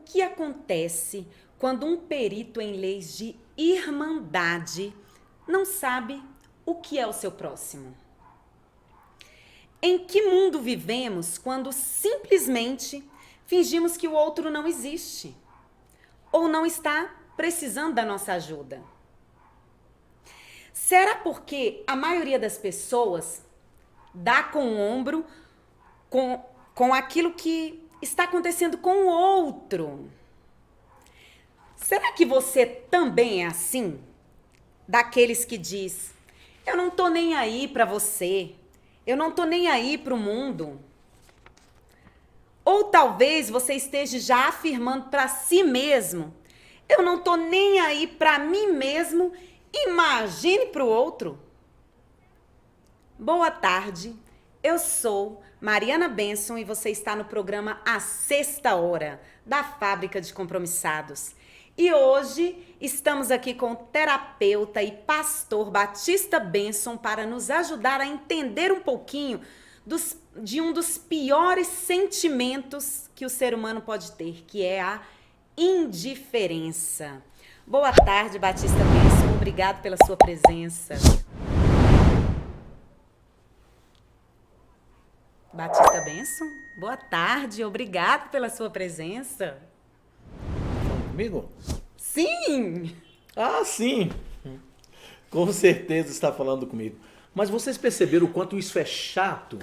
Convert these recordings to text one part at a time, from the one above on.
que acontece quando um perito em leis de irmandade não sabe o que é o seu próximo? Em que mundo vivemos quando simplesmente fingimos que o outro não existe ou não está precisando da nossa ajuda? Será porque a maioria das pessoas dá com o ombro com aquilo que está acontecendo com o outro? Será que você também é assim? Daqueles que diz: eu não tô nem aí pra você, eu não tô nem aí pro mundo. Ou talvez você esteja já afirmando pra si mesmo: eu não tô nem aí pra mim mesmo, imagine pro outro. Boa tarde, eu sou Mariana Benson e você está no programa A Sexta Hora, da Fábrica de Compromissados. E hoje estamos aqui com o terapeuta e pastor Batista Benson para nos ajudar a entender um pouquinho de um dos piores sentimentos que o ser humano pode ter, que é a indiferença. Boa tarde, Batista Benson. Obrigado pela sua presença. Batista Benson, boa tarde, obrigado pela sua presença. Comigo? Sim! Ah, sim! Com certeza está falando comigo. Mas vocês perceberam o quanto isso é chato?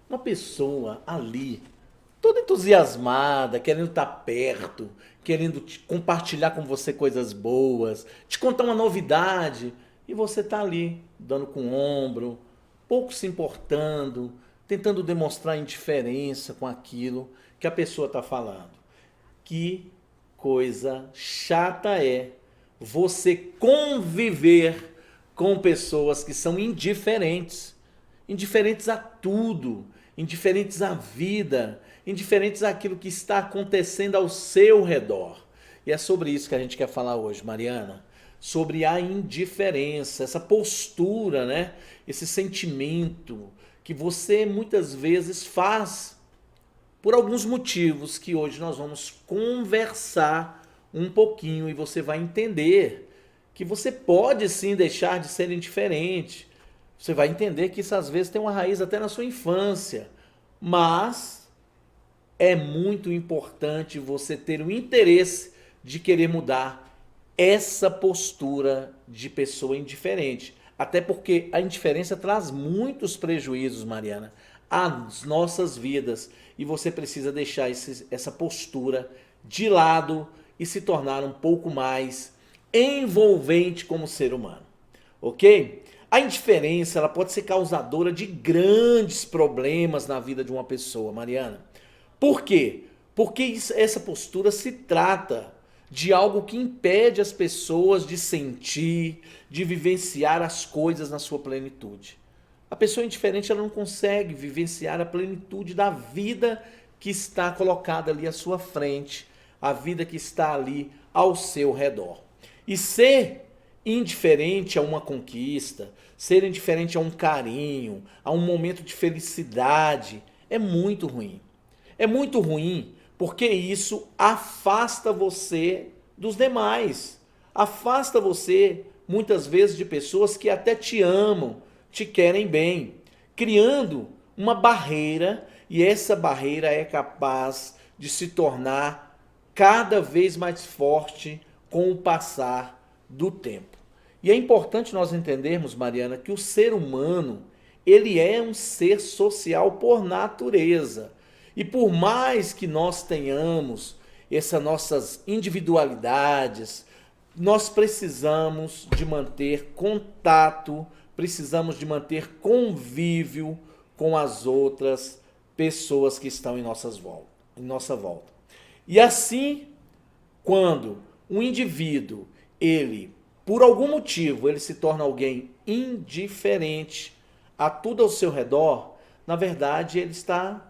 Uma pessoa ali, toda entusiasmada, querendo estar perto, querendo compartilhar com você coisas boas, te contar uma novidade, e você está ali, dando com o ombro, pouco se importando, tentando demonstrar indiferença com aquilo que a pessoa está falando. Que coisa chata é você conviver com pessoas que são indiferentes. Indiferentes a tudo, indiferentes à vida, indiferentes àquilo que está acontecendo ao seu redor. E é sobre isso que a gente quer falar hoje, Mariana. Sobre a indiferença, essa postura, né? Esse sentimento que você muitas vezes faz por alguns motivos que hoje nós vamos conversar um pouquinho e você vai entender que você pode sim deixar de ser indiferente. Você vai entender que isso às vezes tem uma raiz até na sua infância, mas é muito importante você ter o interesse de querer mudar essa postura de pessoa indiferente. Até porque a indiferença traz muitos prejuízos, Mariana, às nossas vidas. E você precisa deixar essa postura de lado e se tornar um pouco mais envolvente como ser humano. Ok? A indiferença ela pode ser causadora de grandes problemas na vida de uma pessoa, Mariana. Por quê? Porque essa postura se trata de algo que impede as pessoas de sentir, de vivenciar as coisas na sua plenitude. A pessoa indiferente ela não consegue vivenciar a plenitude da vida que está colocada ali à sua frente, a vida que está ali ao seu redor. E ser indiferente a uma conquista, ser indiferente a um carinho, a um momento de felicidade, é muito ruim. É muito ruim porque isso afasta você dos demais. Afasta você, muitas vezes, de pessoas que até te amam, te querem bem, criando uma barreira, e essa barreira é capaz de se tornar cada vez mais forte com o passar do tempo. E é importante nós entendermos, Mariana, que o ser humano, ele é um ser social por natureza. E por mais que nós tenhamos essas nossas individualidades, nós precisamos de manter contato, precisamos de manter convívio com as outras pessoas que estão em nossa volta. E assim, quando um indivíduo, ele, por algum motivo, ele se torna alguém indiferente a tudo ao seu redor, na verdade, ele está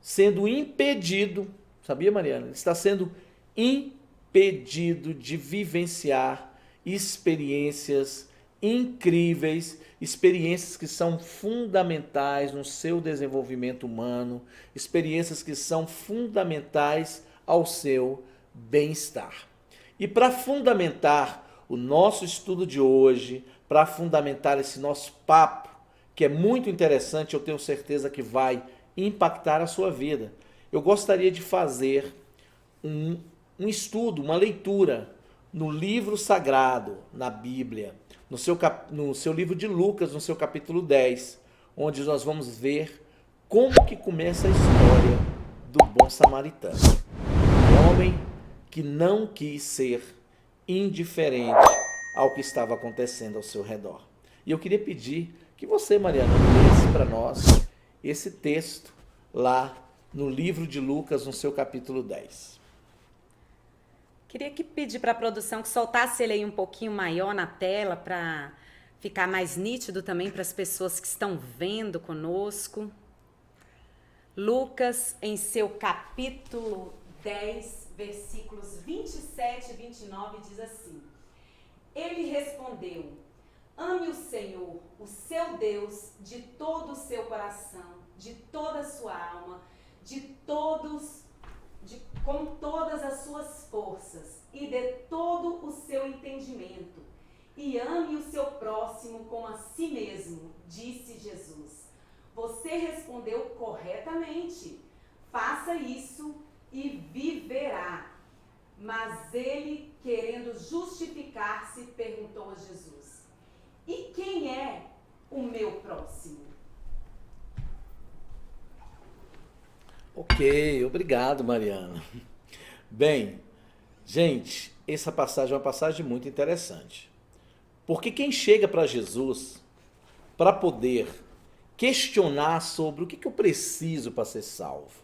sendo impedido, sabia, Mariana? Ele está sendo impedido de vivenciar experiências incríveis, experiências que são fundamentais no seu desenvolvimento humano, experiências que são fundamentais ao seu bem-estar. E para fundamentar o nosso estudo de hoje, para fundamentar esse nosso papo, que é muito interessante, eu tenho certeza que vai impactar a sua vida, eu gostaria de fazer um estudo, uma leitura no livro sagrado, na Bíblia, no seu livro de Lucas, no seu capítulo 10, onde nós vamos ver como que começa a história do bom samaritano. Um homem que não quis ser indiferente ao que estava acontecendo ao seu redor. E eu queria pedir que você, Mariana, lesse para nós esse texto lá no livro de Lucas, no seu capítulo 10. Queria que pedir para a produção que soltasse ele aí um pouquinho maior na tela para ficar mais nítido também para as pessoas que estão vendo conosco. Lucas, em seu capítulo 10, versículos 27 e 29, diz assim: Ele respondeu: ame o Senhor, o seu Deus, de todo o seu coração, de toda a sua alma, com todas as suas forças e de todo o seu entendimento. E ame o seu próximo como a si mesmo, disse Jesus. Você respondeu corretamente. Faça isso e viverá. Mas ele, querendo justificar-se, perguntou a Jesus: e quem é o meu próximo? Ok, obrigado, Mariana. Bem, gente, essa passagem é uma passagem muito interessante. Porque quem chega para Jesus para poder questionar sobre o que eu preciso para ser salvo?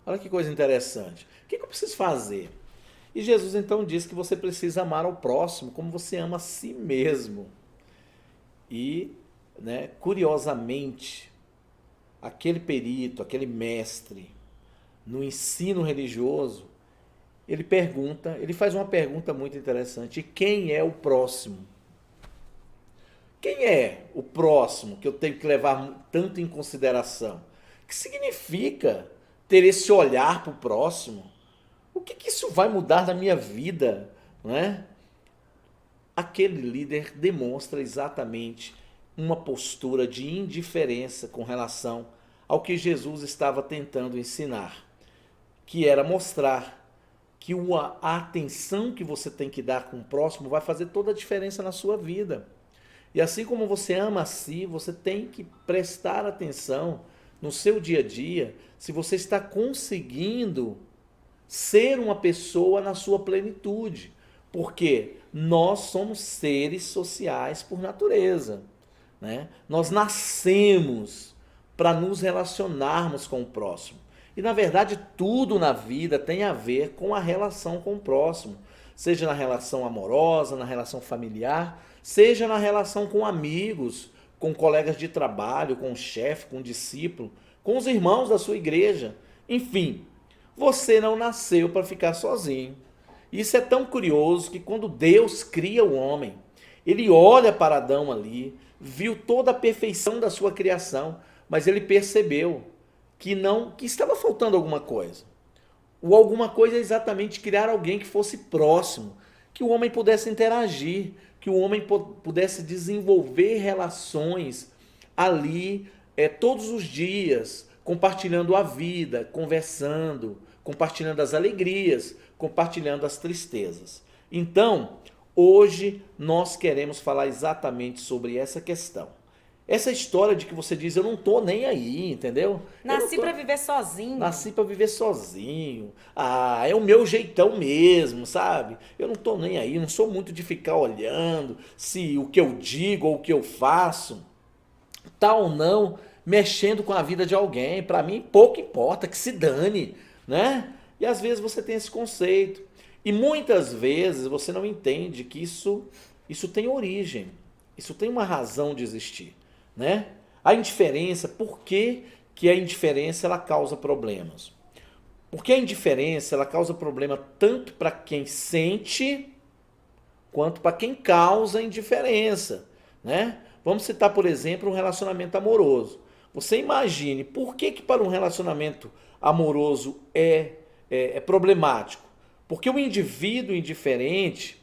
Olha que coisa interessante. O que eu preciso fazer? E Jesus então diz que você precisa amar ao próximo como você ama a si mesmo. E, curiosamente, aquele perito, aquele mestre no ensino religioso, ele faz uma pergunta muito interessante: quem é o próximo? Quem é o próximo que eu tenho que levar tanto em consideração? O que significa ter esse olhar para o próximo? O que isso vai mudar na minha vida? Não é? Aquele líder demonstra exatamente uma postura de indiferença com relação ao que Jesus estava tentando ensinar, que era mostrar que a atenção que você tem que dar com o próximo vai fazer toda a diferença na sua vida. E assim como você ama a si, você tem que prestar atenção no seu dia a dia se você está conseguindo ser uma pessoa na sua plenitude. Porque nós somos seres sociais por natureza, né? Nós nascemos para nos relacionarmos com o próximo. E na verdade tudo na vida tem a ver com a relação com o próximo. Seja na relação amorosa, na relação familiar, seja na relação com amigos, com colegas de trabalho, com o chefe, com o discípulo, com os irmãos da sua igreja. Enfim, você não nasceu para ficar sozinho. Isso é tão curioso que quando Deus cria o homem, ele olha para Adão ali, viu toda a perfeição da sua criação, mas ele percebeu que estava faltando alguma coisa. O alguma coisa é exatamente criar alguém que fosse próximo, que o homem pudesse interagir, que o homem pudesse desenvolver relações ali todos os dias, compartilhando a vida, conversando, compartilhando as alegrias, compartilhando as tristezas. Então, hoje nós queremos falar exatamente sobre essa questão. Essa história de que você diz, eu não tô nem aí, entendeu? Nasci para viver sozinho. Nasci para viver sozinho. Ah, é o meu jeitão mesmo, sabe? Eu não tô nem aí, não sou muito de ficar olhando se o que eu digo ou o que eu faço tá ou não mexendo com a vida de alguém. Para mim, pouco importa, que se dane, né? E às vezes você tem esse conceito. E muitas vezes você não entende que isso tem origem. Isso tem uma razão de existir, né? A indiferença, por que a indiferença ela causa problemas? Porque a indiferença ela causa problema tanto para quem sente quanto para quem causa indiferença, né? Vamos citar, por exemplo, um relacionamento amoroso. Você imagine por que para um relacionamento amoroso é problemático? Porque o indivíduo indiferente,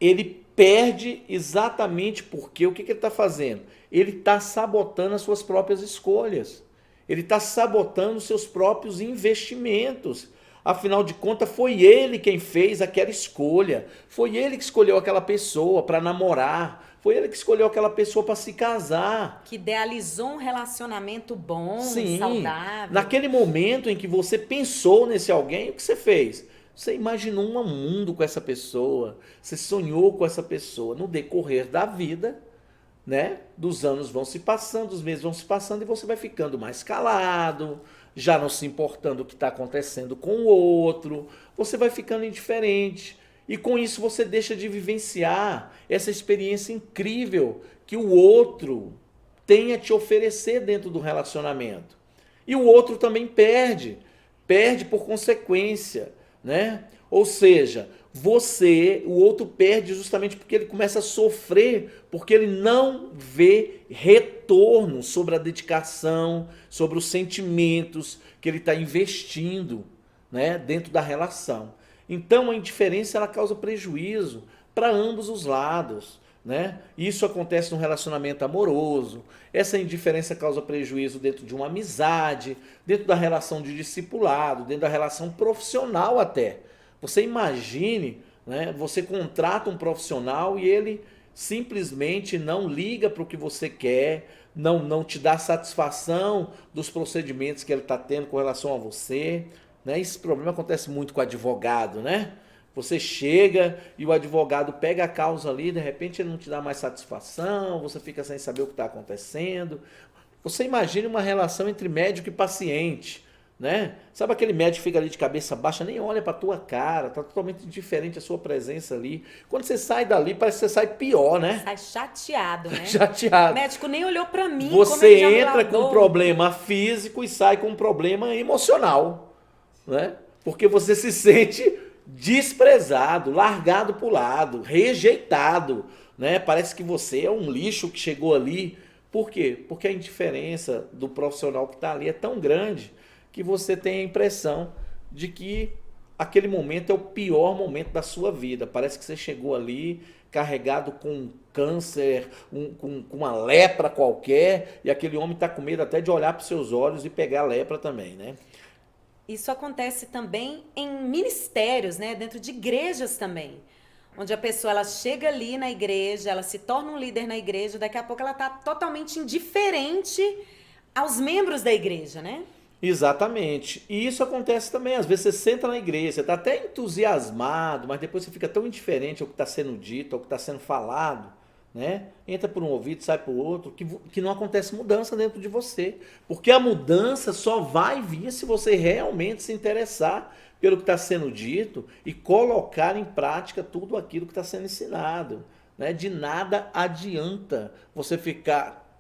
ele perde exatamente porque o que ele está fazendo? Ele está sabotando as suas próprias escolhas. Ele está sabotando os seus próprios investimentos. Afinal de contas, foi ele quem fez aquela escolha. Foi ele que escolheu aquela pessoa para namorar. Foi ele que escolheu aquela pessoa para se casar. Que idealizou um relacionamento bom, Sim, saudável. naquele momento em que você pensou nesse alguém, o que você fez? Você imaginou um mundo com essa pessoa, você sonhou com essa pessoa. No decorrer da vida, né, dos anos vão se passando, os meses vão se passando e você vai ficando mais calado, já não se importando o que está acontecendo com o outro, você vai ficando indiferente. E com isso você deixa de vivenciar essa experiência incrível que o outro tem a te oferecer dentro do relacionamento. E o outro também perde por consequência, né? Ou seja, o outro perde justamente porque ele começa a sofrer, porque ele não vê retorno sobre a dedicação, sobre os sentimentos que ele está investindo, né, dentro da relação. Então a indiferença ela causa prejuízo para ambos os lados, né? Isso acontece no relacionamento amoroso, essa indiferença causa prejuízo dentro de uma amizade, dentro da relação de discipulado, dentro da relação profissional até. Você imagine, né, você contrata um profissional e ele simplesmente não liga para o que você quer, não te dá satisfação dos procedimentos que ele está tendo com relação a você, né? Esse problema acontece muito com o advogado, né? Você chega e o advogado pega a causa ali, de repente ele não te dá mais satisfação, você fica sem saber o que está acontecendo. Você imagina uma relação entre médico e paciente, né? Sabe aquele médico que fica ali de cabeça baixa, nem olha para a tua cara, tá totalmente diferente a sua presença ali. Quando você sai dali, parece que você sai pior, né? Sai chateado, né? Chateado. O médico nem olhou para mim. Você entra com um problema físico e sai com um problema emocional, né? Porque você se sente desprezado, largado para o lado, rejeitado, né? Parece que você é um lixo que chegou ali. Por quê? Porque a indiferença do profissional que está ali é tão grande que você tem a impressão de que aquele momento é o pior momento da sua vida. Parece que você chegou ali carregado com um câncer, com uma lepra qualquer, e aquele homem está com medo até de olhar para os seus olhos e pegar a lepra também, né? Isso acontece também em ministérios, né? Dentro de igrejas também. Onde a pessoa ela chega ali na igreja, ela se torna um líder na igreja, daqui a pouco ela está totalmente indiferente aos membros da igreja, né? Exatamente. E isso acontece também. Às vezes você senta na igreja, você está até entusiasmado, mas depois você fica tão indiferente ao que está sendo dito, ao que está sendo falado, né? Entra por um ouvido, sai por outro, que não acontece mudança dentro de você. Porque a mudança só vai vir se você realmente se interessar pelo que está sendo dito e colocar em prática tudo aquilo que está sendo ensinado, né? De nada adianta você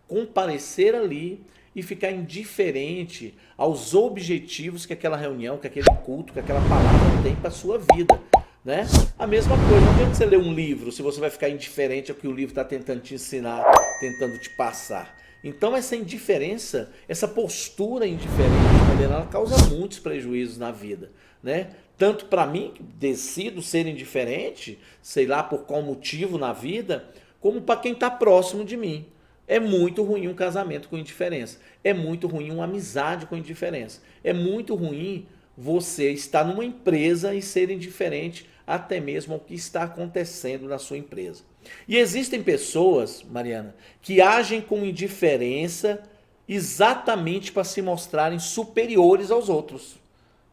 comparecer ali e ficar indiferente aos objetivos que aquela reunião, que aquele culto, que aquela palavra tem para a sua vida, né? A mesma coisa, não adianta você ler um livro se você vai ficar indiferente ao que o livro está tentando te ensinar, tentando te passar. Então essa indiferença, essa postura indiferente, ela causa muitos prejuízos na vida, né? Tanto para mim, que decido ser indiferente, sei lá por qual motivo na vida, como para quem está próximo de mim. É muito ruim um casamento com indiferença. É muito ruim uma amizade com indiferença. É muito ruim você estar numa empresa e ser indiferente até mesmo ao que está acontecendo na sua empresa. E existem pessoas, Mariana, que agem com indiferença exatamente para se mostrarem superiores aos outros,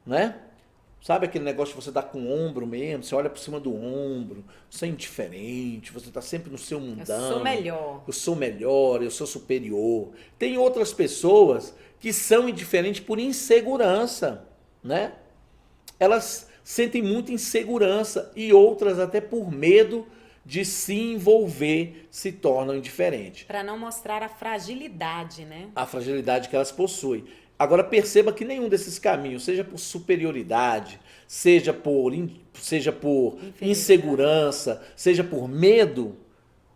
né? Sabe aquele negócio de você dar com o ombro mesmo, você olha por cima do ombro, você é indiferente, você está sempre no seu mundão. Eu sou melhor. Eu sou melhor, eu sou superior. Tem outras pessoas que são indiferentes por insegurança, né? Elas sentem muita insegurança e outras até por medo de se envolver se tornam indiferentes. Para não mostrar a fragilidade, né? A fragilidade que elas possuem. Agora perceba que nenhum desses caminhos, seja por superioridade, seja por insegurança, seja por medo,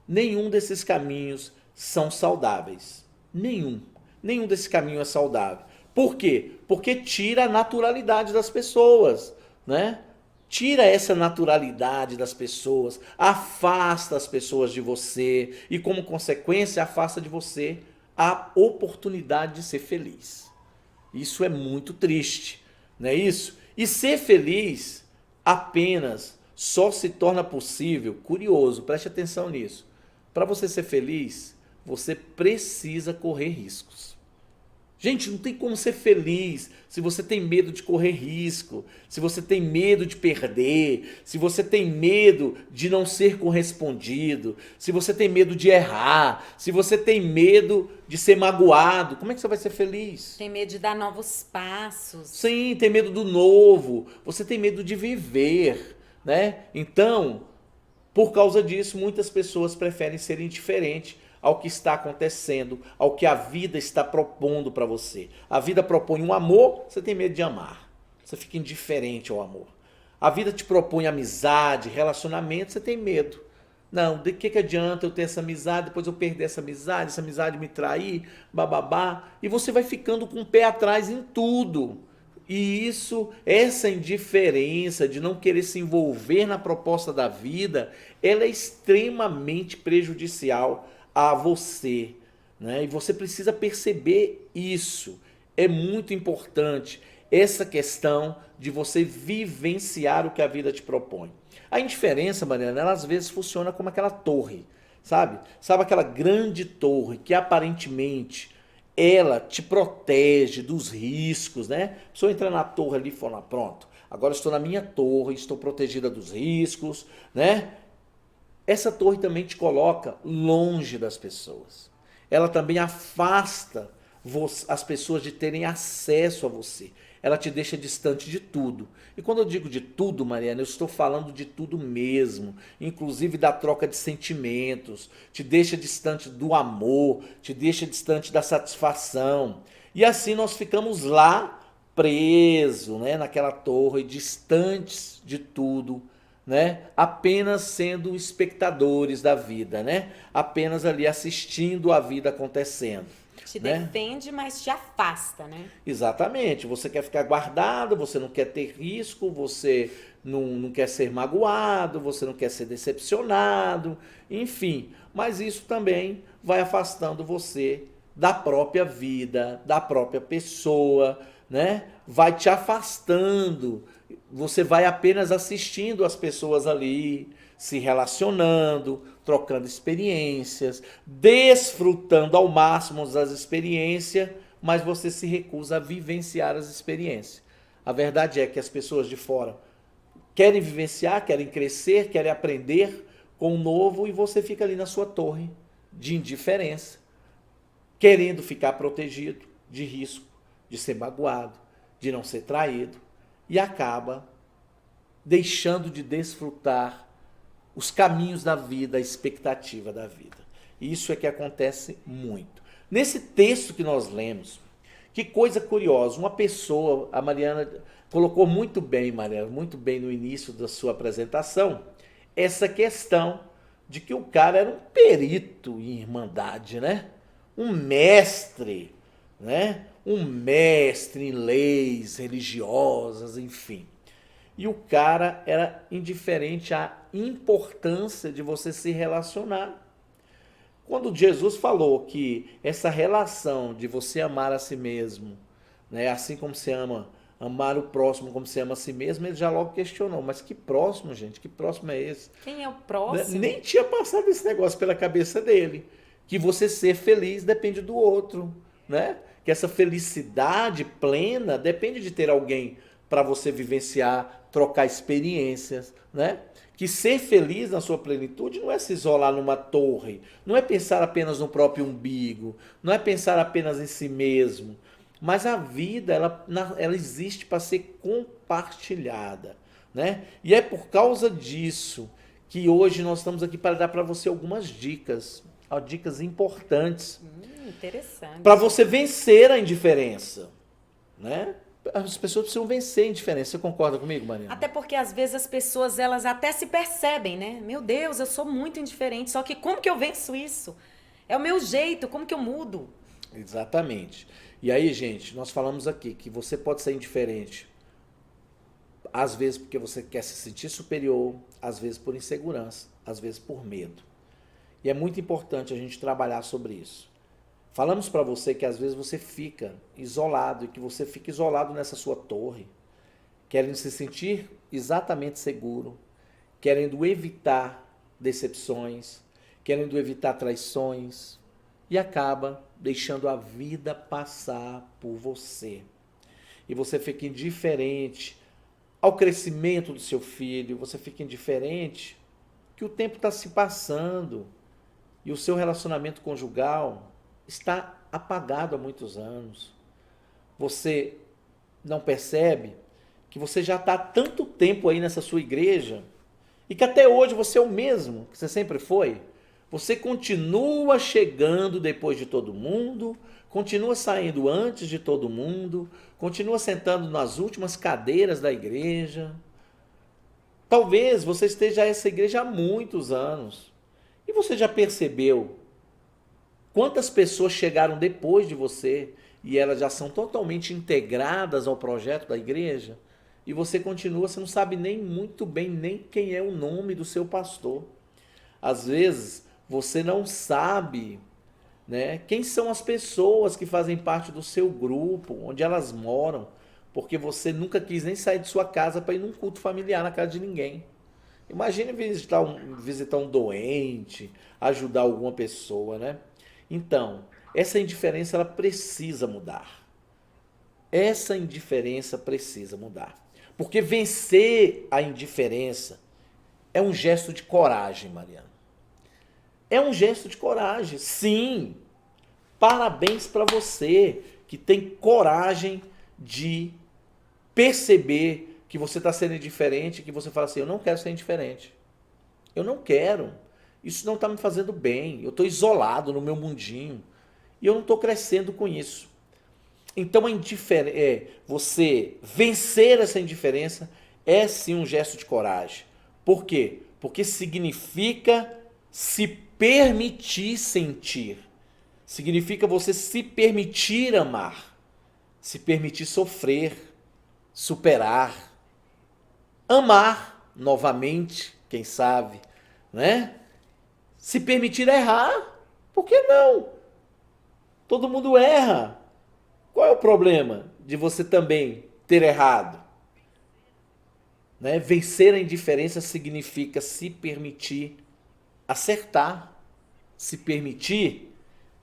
nenhum desses caminhos são saudáveis. Nenhum desses caminhos é saudável. Por quê? Porque tira a naturalidade das pessoas, né? Tira essa naturalidade das pessoas, afasta as pessoas de você e, como consequência, afasta de você a oportunidade de ser feliz. Isso é muito triste, não é isso? E ser feliz apenas só se torna possível, curioso, preste atenção nisso. Para você ser feliz, você precisa correr riscos. Gente, não tem como ser feliz se você tem medo de correr risco, se você tem medo de perder, se você tem medo de não ser correspondido, se você tem medo de errar, se você tem medo de ser magoado. Como é que você vai ser feliz? Tem medo de dar novos passos. Sim, tem medo do novo, você tem medo de viver, né? Então, por causa disso, muitas pessoas preferem ser indiferentes ao que está acontecendo, ao que a vida está propondo para você. A vida propõe um amor, você tem medo de amar. Você fica indiferente ao amor. A vida te propõe amizade, relacionamento, você tem medo. Não, de que adianta eu ter essa amizade, depois eu perder essa amizade me trair, bababá. E você vai ficando com o pé atrás em tudo. E isso, essa indiferença de não querer se envolver na proposta da vida, ela é extremamente prejudicial a você, né? E você precisa perceber isso. É muito importante essa questão de você vivenciar o que a vida te propõe. A indiferença, Mariana, ela às vezes funciona como aquela torre, sabe? Sabe aquela grande torre que aparentemente ela te protege dos riscos, né? A pessoa entra na torre ali e fala, pronto, agora estou na minha torre, estou protegida dos riscos, né? Essa torre também te coloca longe das pessoas. Ela também afasta as pessoas de terem acesso a você. Ela te deixa distante de tudo. E quando eu digo de tudo, Mariana, eu estou falando de tudo mesmo, inclusive da troca de sentimentos, te deixa distante do amor, te deixa distante da satisfação. E assim nós ficamos lá presos, né, naquela torre, distantes de tudo, né? Apenas sendo espectadores da vida, né? Apenas ali assistindo a vida acontecendo. Te Né? defende, mas te afasta, né? Exatamente. Você quer ficar guardado, você não quer ter risco, você não quer ser magoado, você não quer ser decepcionado, enfim. Mas isso também vai afastando você da própria vida, da própria pessoa, né? Vai te afastando. Você vai apenas assistindo as pessoas ali, se relacionando, trocando experiências, desfrutando ao máximo das experiências, mas você se recusa a vivenciar as experiências. A verdade é que as pessoas de fora querem vivenciar, querem crescer, querem aprender com o novo e você fica ali na sua torre de indiferença, querendo ficar protegido de risco, de ser magoado, de não ser traído e acaba deixando de desfrutar os caminhos da vida, a expectativa da vida. Isso é que acontece muito. Nesse texto que nós lemos, que coisa curiosa, uma pessoa, a Mariana colocou muito bem, Mariana, muito bem no início da sua apresentação, essa questão de que o cara era um perito em irmandade, né? Um mestre, né? Um mestre em leis religiosas, enfim. E o cara era indiferente à importância de você se relacionar. Quando Jesus falou que essa relação de você amar a si mesmo, né, assim como você ama, amar o próximo como você ama a si mesmo, ele já logo questionou, mas que próximo, gente? Que próximo é esse? Quem é o próximo? Nem tinha passado esse negócio pela cabeça dele, que você ser feliz depende do outro, né? Que essa felicidade plena depende de ter alguém para você vivenciar, trocar experiências, né? Que ser feliz na sua plenitude não é se isolar numa torre, não é pensar apenas no próprio umbigo, não é pensar apenas em si mesmo, mas a vida, ela existe para ser compartilhada, né? E é por causa disso que hoje nós estamos aqui para dar para você algumas dicas, dicas importantes, Interessante. para você vencer a indiferença, né? As pessoas precisam vencer a indiferença. Você concorda comigo, Mariana? Até porque às vezes as pessoas, elas até se percebem, né? Meu Deus, eu sou muito indiferente, só que como que eu venço isso? É o meu jeito, como que eu mudo? Exatamente. E aí, gente, nós falamos aqui que você pode ser indiferente Às vezes porque você quer se sentir superior, às vezes por insegurança, às vezes por medo. E é muito importante a gente trabalhar sobre isso. Falamos para você que às vezes você fica isolado e que você fica isolado nessa sua torre, querendo se sentir exatamente seguro, querendo evitar decepções, querendo evitar traições e acaba deixando a vida passar por você. E você fica indiferente ao crescimento do seu filho, você fica indiferente que o tempo está se passando e o seu relacionamento conjugal está apagado há muitos anos. Você não percebe que você já está há tanto tempo aí nessa sua igreja e que até hoje você é o mesmo que você sempre foi. Você continua chegando depois de todo mundo, continua saindo antes de todo mundo, continua sentando nas últimas cadeiras da igreja. Talvez você esteja nessa igreja há muitos anos. E você já percebeu quantas pessoas chegaram depois de você e elas já são totalmente integradas ao projeto da igreja? E você continua, você não sabe nem muito bem nem quem é o nome do seu pastor. Às vezes, você não sabe, né, quem são as pessoas que fazem parte do seu grupo, onde elas moram, porque você nunca quis nem sair de sua casa para ir num culto familiar na casa de ninguém. Imagine visitar um doente, ajudar alguma pessoa, né? Então, essa indiferença ela precisa mudar. Essa indiferença precisa mudar. Porque vencer a indiferença é um gesto de coragem, Mariana. É um gesto de coragem, sim. Parabéns para você que tem coragem de perceber que você está sendo indiferente, que você fala assim, eu não quero ser indiferente. Eu não quero. Isso não está me fazendo bem. Eu estou isolado no meu mundinho. E eu não estou crescendo com isso. Então, você vencer essa indiferença é sim um gesto de coragem. Por quê? Porque significa se permitir sentir. Significa você se permitir amar. Se permitir sofrer, superar, amar novamente, quem sabe, né? Se permitir errar, por que não? Todo mundo erra. Qual é o problema de você também ter errado? Né? Vencer a indiferença significa se permitir acertar, se permitir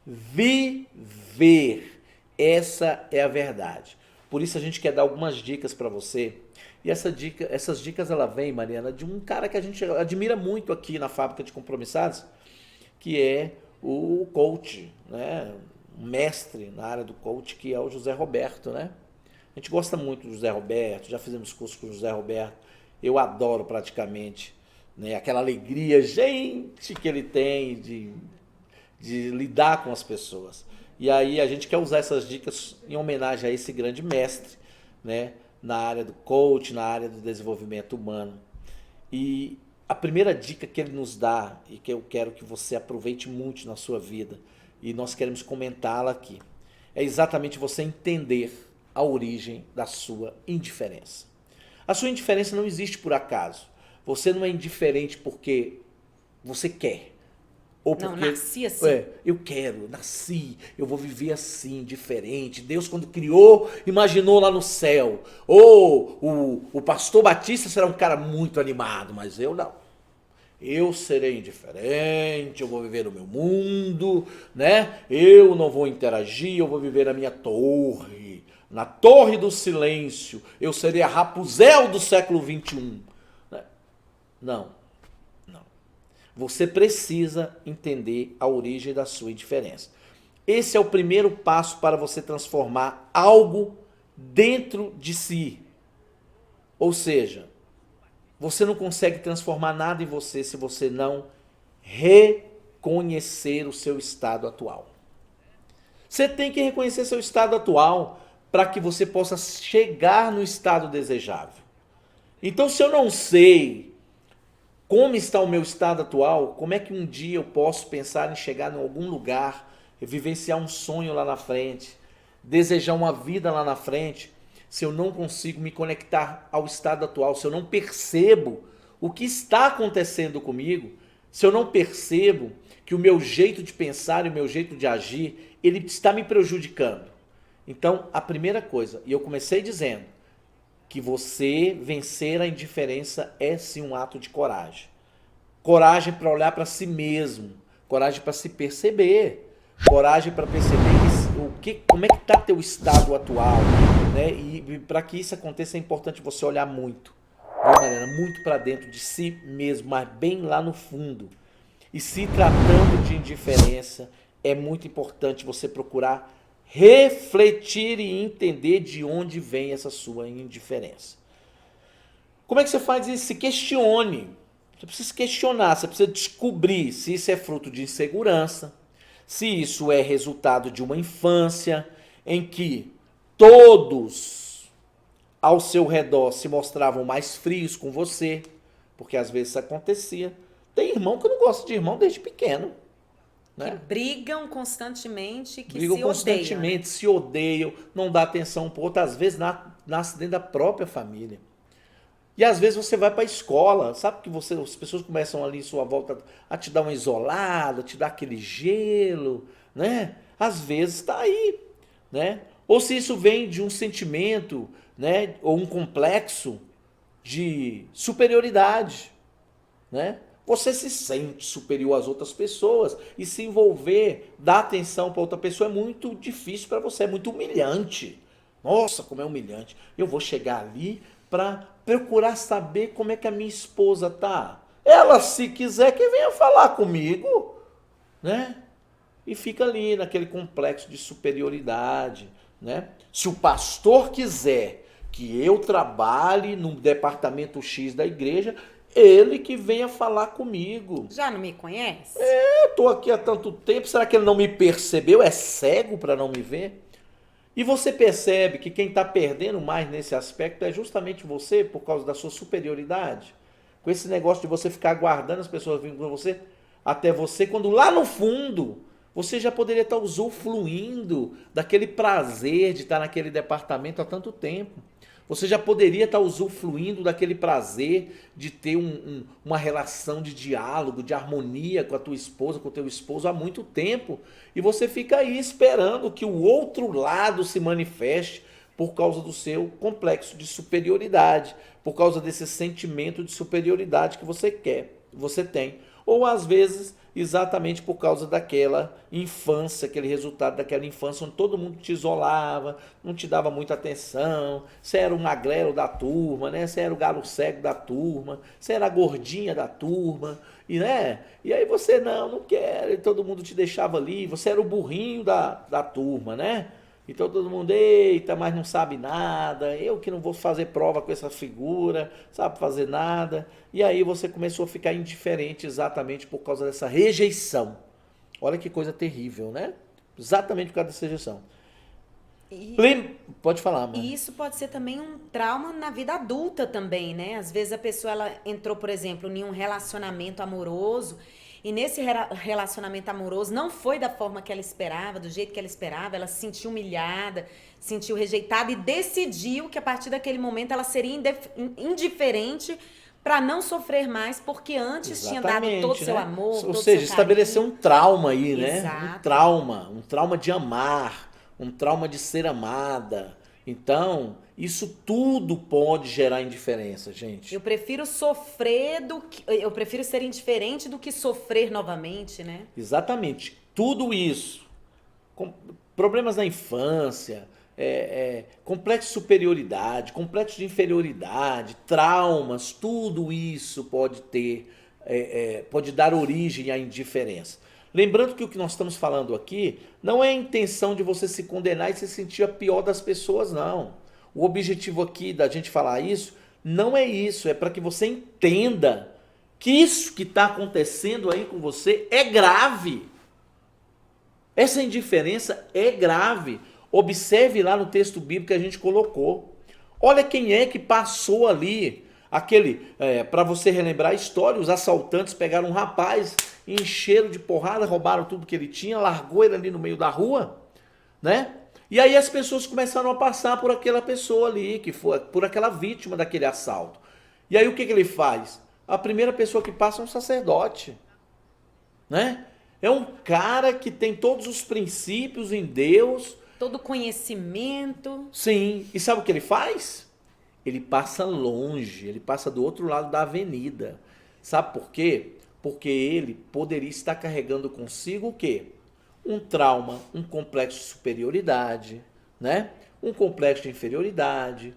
viver. Essa é a verdade. Por isso a gente quer dar algumas dicas para você. E essas dicas ela vem, Mariana, de um cara que a gente admira muito aqui na Fábrica de Compromissados, que é o coach, né? Um mestre na área do coach, que é o José Roberto, né? A gente gosta muito do José Roberto, já fizemos curso com o José Roberto. Eu adoro praticamente, né? Aquela alegria, gente, que ele tem de lidar com as pessoas. E aí a gente quer usar essas dicas em homenagem a esse grande mestre, né? Na área do coach, na área do desenvolvimento humano. E a primeira dica que ele nos dá, e que eu quero que você aproveite muito na sua vida, e nós queremos comentá-la aqui, é exatamente você entender a origem da sua indiferença. A sua indiferença não existe por acaso. Você não é indiferente porque você quer. Ou porque, não, nasci assim. Eu quero, nasci, eu vou viver assim, diferente. Deus, quando criou, imaginou lá no céu. Ou o pastor Batista será um cara muito animado, mas eu não. Eu serei indiferente, eu vou viver no meu mundo, né? Eu não vou interagir, eu vou viver na minha torre, na torre do silêncio. Eu serei a Rapunzel do século XXI. Não. Você precisa entender a origem da sua indiferença. Esse é o primeiro passo para você transformar algo dentro de si. Ou seja, você não consegue transformar nada em você se você não reconhecer o seu estado atual. Você tem que reconhecer seu estado atual para que você possa chegar no estado desejável. Então, se eu não sei como está o meu estado atual, como é que um dia eu posso pensar em chegar em algum lugar, vivenciar um sonho lá na frente, desejar uma vida lá na frente, se eu não consigo me conectar ao estado atual, se eu não percebo o que está acontecendo comigo, se eu não percebo que o meu jeito de pensar e o meu jeito de agir, ele está me prejudicando. Então, a primeira coisa, e eu comecei dizendo, que você vencer a indiferença é sim um ato de coragem. Coragem para olhar para si mesmo, coragem para se perceber, coragem para perceber como é que está teu estado atual, né? E para que isso aconteça é importante você olhar muito, viu, Mariana? Muito para dentro de si mesmo, mas bem lá no fundo. E se tratando de indiferença, é muito importante você procurar refletir e entender de onde vem essa sua indiferença. Como é que você faz isso? Se questione. Você precisa se questionar, você precisa descobrir se isso é fruto de insegurança, se isso é resultado de uma infância em que todos ao seu redor se mostravam mais frios com você, porque às vezes isso acontecia. Tem irmão que não gosta de irmão desde pequeno. Né? Que brigam constantemente, que brigam se constantemente, odeiam, né? se odeiam, não dá atenção para o outro, às vezes nasce dentro da própria família. E às vezes você vai para a escola, sabe que as pessoas começam ali em sua volta a te dar uma isolada, te dar aquele gelo, né? Às vezes está aí, né? Ou se isso vem de um sentimento, né? Ou um complexo de superioridade, né? Você se sente superior às outras pessoas e se envolver, dar atenção para outra pessoa é muito difícil para você, é muito humilhante. Nossa, como é humilhante. Eu vou chegar ali para procurar saber como é que a minha esposa tá. Ela, se quiser, que venha falar comigo, né? E fica ali naquele complexo de superioridade, né? Se o pastor quiser que eu trabalhe no departamento X da igreja, ele que venha falar comigo. Já não me conhece? Eu tô aqui há tanto tempo, será que ele não me percebeu? É cego para não me ver? E você percebe que quem está perdendo mais nesse aspecto é justamente você, por causa da sua superioridade. Com esse negócio de você ficar aguardando as pessoas vindo com você, até você, quando lá no fundo você já poderia estar usufruindo daquele prazer de estar naquele departamento há tanto tempo. Você já poderia estar usufruindo daquele prazer de ter uma relação de diálogo, de harmonia com a tua esposa, com o teu esposo há muito tempo. E você fica aí esperando que o outro lado se manifeste por causa do seu complexo de superioridade, por causa desse sentimento de superioridade que você tem. Ou às vezes exatamente por causa daquela infância, aquele resultado daquela infância onde todo mundo te isolava, não te dava muita atenção, você era o magrelo da turma, né? Você era o galo cego da turma, você era a gordinha da turma, e aí você não quer, e todo mundo te deixava ali, você era o burrinho da turma, né? Então todo mundo, eita, mas não sabe nada, eu que não vou fazer prova com essa figura, sabe fazer nada. E aí você começou a ficar indiferente exatamente por causa dessa rejeição. Olha que coisa terrível, né? Exatamente por causa dessa rejeição. Pode falar, mano. E isso pode ser também um trauma na vida adulta também, né? Às vezes a pessoa ela entrou, por exemplo, em um relacionamento amoroso e nesse relacionamento amoroso não foi da forma que ela esperava, do jeito que ela esperava, ela se sentiu humilhada, se sentiu rejeitada e decidiu que a partir daquele momento ela seria indiferente para não sofrer mais, porque antes tinha dado todo o seu amor, Ou todo o seja, seu estabeleceu um trauma aí, né? Exato. Um trauma de amar, um trauma de ser amada. Então, isso tudo pode gerar indiferença, gente. Eu prefiro eu prefiro ser indiferente do que sofrer novamente, né? Exatamente. Tudo isso, problemas na infância, complexo de superioridade, complexo de inferioridade, traumas, tudo isso pode dar origem à indiferença. Lembrando que o que nós estamos falando aqui não é a intenção de você se condenar e se sentir a pior das pessoas, não. O objetivo aqui da gente falar isso não é isso, é para que você entenda que isso que está acontecendo aí com você é grave. Essa indiferença é grave. Observe lá no texto bíblico que a gente colocou. Olha quem é que passou ali, para você relembrar a história, os assaltantes pegaram um rapaz, encheram de porrada, roubaram tudo que ele tinha, largou ele ali no meio da rua, né? E aí as pessoas começaram a passar por aquela pessoa ali, que foi por aquela vítima daquele assalto. E aí o que ele faz? A primeira pessoa que passa é um sacerdote, né? É um cara que tem todos os princípios em Deus. Todo conhecimento. Sim. E sabe o que ele faz? Ele passa longe, ele passa do outro lado da avenida. Sabe por quê? Porque ele poderia estar carregando consigo o quê? Um trauma, um complexo de superioridade, né? Um complexo de inferioridade,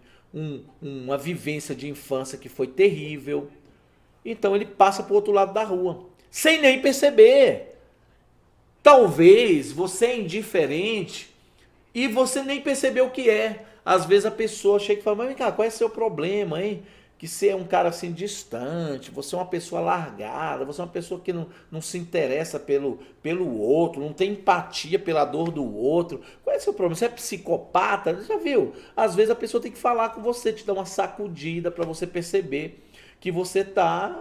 uma vivência de infância que foi terrível. Então ele passa para o outro lado da rua, sem nem perceber. Talvez você é indiferente e você nem percebeu o que é. Às vezes a pessoa chega e fala, mas vem cá, qual é o seu problema, hein? Que você é um cara assim distante, você é uma pessoa largada, você é uma pessoa que não se interessa pelo outro, não tem empatia pela dor do outro. Qual é o seu problema? Você é psicopata? Já viu? Às vezes a pessoa tem que falar com você, te dar uma sacudida para você perceber que você está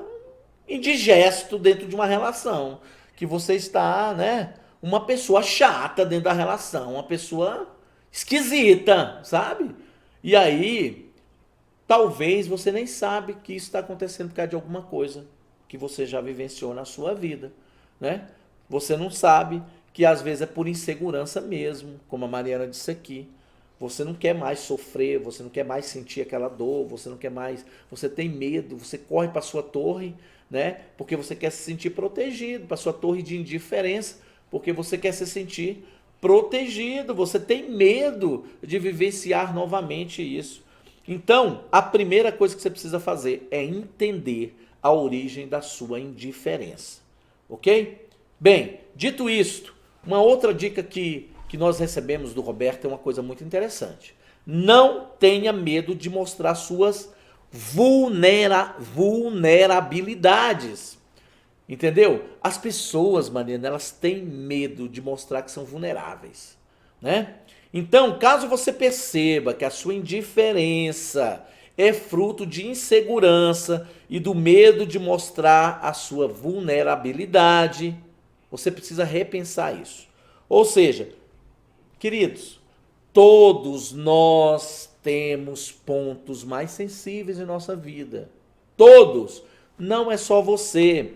indigesto dentro de uma relação, que você está, né, uma pessoa chata dentro da relação, uma pessoa esquisita, sabe? E aí, talvez você nem sabe que isso está acontecendo por causa de alguma coisa que você já vivenciou na sua vida, né? Você não sabe que às vezes é por insegurança mesmo, como a Mariana disse aqui. Você não quer mais sofrer, você não quer mais sentir aquela dor, você não quer mais, você tem medo, você corre para sua torre, né? Porque você quer se sentir protegido, para sua torre de indiferença, porque você quer se sentir protegido, você tem medo de vivenciar novamente isso. Então, a primeira coisa que você precisa fazer é entender a origem da sua indiferença, ok? Bem, dito isto, uma outra dica que nós recebemos do Roberto é uma coisa muito interessante. Não tenha medo de mostrar suas vulnerabilidades. Entendeu? As pessoas, Mariana, elas têm medo de mostrar que são vulneráveis, né? Então, caso você perceba que a sua indiferença é fruto de insegurança e do medo de mostrar a sua vulnerabilidade, você precisa repensar isso. Ou seja, queridos, todos nós temos pontos mais sensíveis em nossa vida. Todos. Não é só você.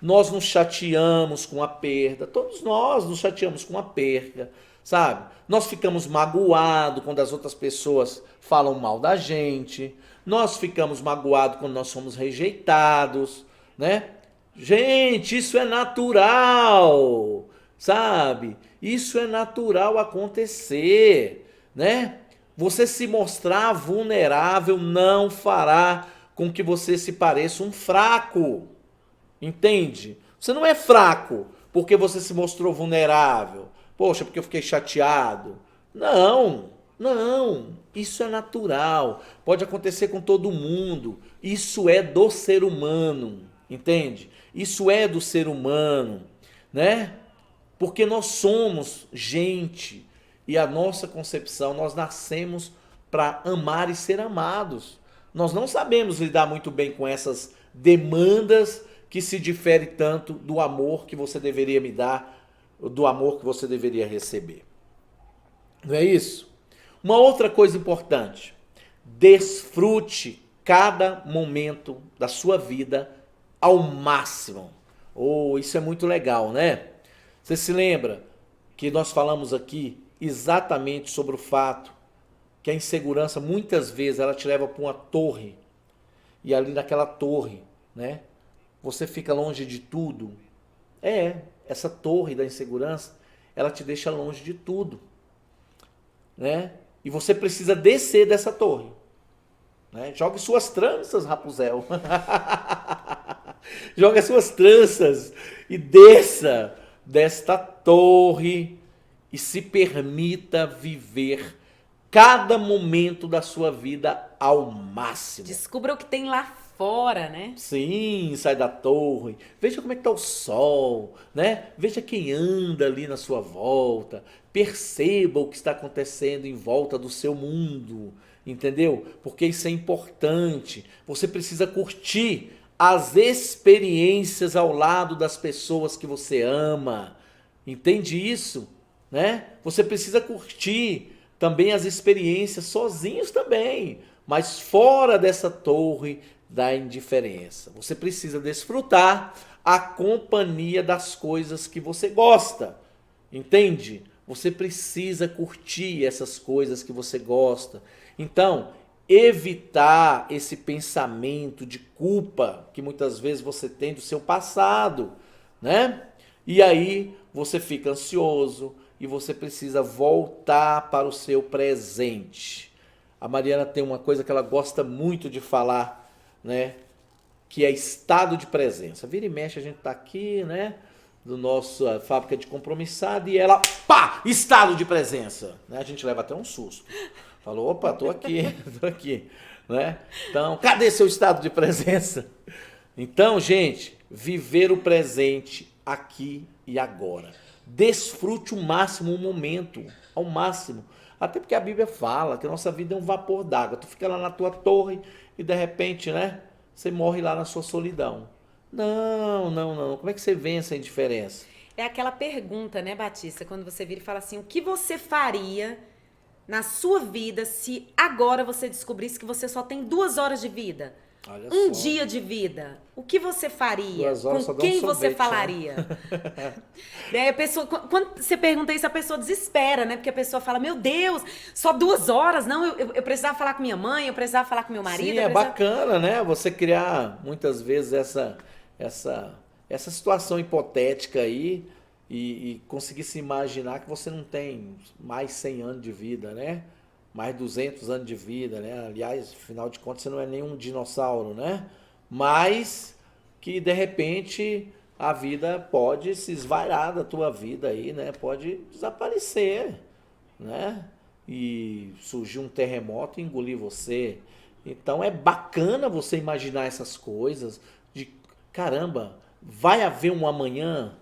Nós nos chateamos com a perda. Todos nós nos chateamos com a perda, sabe? Nós ficamos magoados quando as outras pessoas falam mal da gente. Nós ficamos magoados quando nós somos rejeitados, né? Gente, isso é natural, sabe? Isso é natural acontecer, né? Você se mostrar vulnerável não fará com que você se pareça um fraco. Entende? Você não é fraco porque você se mostrou vulnerável. Poxa, porque eu fiquei chateado. Não, não. Isso é natural. Pode acontecer com todo mundo. Isso é do ser humano. Entende? Isso é do ser humano, né? Porque nós somos gente e a nossa concepção, nós nascemos para amar e ser amados. Nós não sabemos lidar muito bem com essas demandas que se difere tanto do amor que você deveria me dar, do amor que você deveria receber. Não é isso? Uma outra coisa importante, desfrute cada momento da sua vida ao máximo. Oh, isso é muito legal, né? Você se lembra que nós falamos aqui exatamente sobre o fato que a insegurança muitas vezes ela te leva para uma torre e ali naquela torre, né? Você fica longe de tudo. Essa torre da insegurança, ela te deixa longe de tudo, né? E você precisa descer dessa torre, né? Jogue suas tranças, Rapunzel. Jogue as suas tranças e desça desta torre e se permita viver cada momento da sua vida ao máximo. Descubra o que tem lá fora, né? Sim, sai da torre, veja como é que tá o sol, né? Veja quem anda ali na sua volta, perceba o que está acontecendo em volta do seu mundo, entendeu? Porque isso é importante, você precisa curtir as experiências ao lado das pessoas que você ama, entende isso, né? Você precisa curtir também as experiências sozinhos também, mas fora dessa torre da indiferença. Você precisa desfrutar a companhia das coisas que você gosta, entende? Você precisa curtir essas coisas que você gosta. Então, evitar esse pensamento de culpa que muitas vezes você tem do seu passado, né? E aí você fica ansioso e você precisa voltar para o seu presente. A Mariana tem uma coisa que ela gosta muito de falar, né? Que é estado de presença. Vira e mexe, a gente tá aqui, né? Do nosso fábrica de compromissado e ela, pá, estado de presença. Né? A gente leva até um susto. Falou, opa, tô aqui, tô aqui. Né? Então, cadê seu estado de presença? Então, gente, viver o presente aqui e agora. Desfrute o máximo o momento, ao máximo. Até porque a Bíblia fala que a nossa vida é um vapor d'água. Tu fica lá na tua torre e de repente, né, você morre lá na sua solidão. Não, não, não. Como é que você vence a indiferença? É aquela pergunta, né, Batista? Quando você vira e fala assim, o que você faria na sua vida se agora você descobrisse que você só tem 2 horas de vida? Olha Um só. dia de vida. O que você faria? 2 horas só Com dá um quem você sorvete, falaria? Daí a pessoa, quando você pergunta isso, a pessoa desespera, né? Porque a pessoa fala, meu Deus, só 2 horas? Não, eu precisava falar com minha mãe, eu precisava falar com meu marido. Sim, é bacana, né? Você criar muitas vezes essa situação hipotética aí e conseguir se imaginar que você não tem mais 100 anos de vida, né? Mais 200 anos de vida, né? Aliás, afinal de contas, você não é nenhum dinossauro, né? Mas que de repente a vida pode se esvairar da tua vida aí, né? Pode desaparecer, né? E surgir um terremoto e engolir você. Então é bacana você imaginar essas coisas de caramba, vai haver um amanhã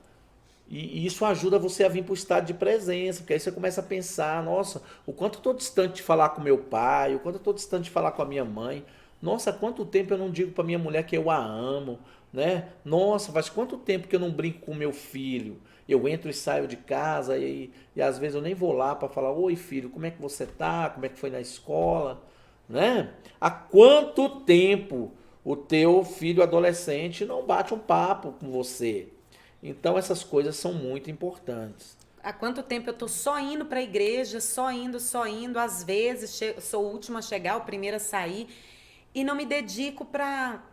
e isso ajuda você a vir para o estado de presença, porque aí você começa a pensar, nossa, o quanto eu estou distante de falar com meu pai, o quanto eu estou distante de falar com a minha mãe, nossa, há quanto tempo eu não digo para minha mulher que eu a amo, né? Nossa, faz quanto tempo que eu não brinco com meu filho, eu entro e saio de casa e às vezes eu nem vou lá para falar, oi filho, como é que você tá, como é que foi na escola, né? Há quanto tempo o teu filho adolescente não bate um papo com você? Então essas coisas são muito importantes. Há quanto tempo eu tô só indo para a igreja, só indo, às vezes sou o último a chegar, o primeiro a sair, e não me dedico para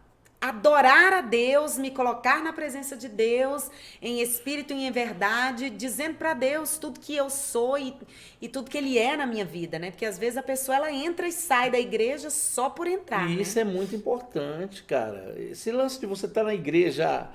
adorar a Deus, me colocar na presença de Deus, em espírito e em verdade, dizendo para Deus tudo que eu sou e tudo que Ele é na minha vida, né? Porque às vezes a pessoa ela entra e sai da igreja só por entrar, E né? isso é muito importante, cara. Esse lance de você estar na igreja,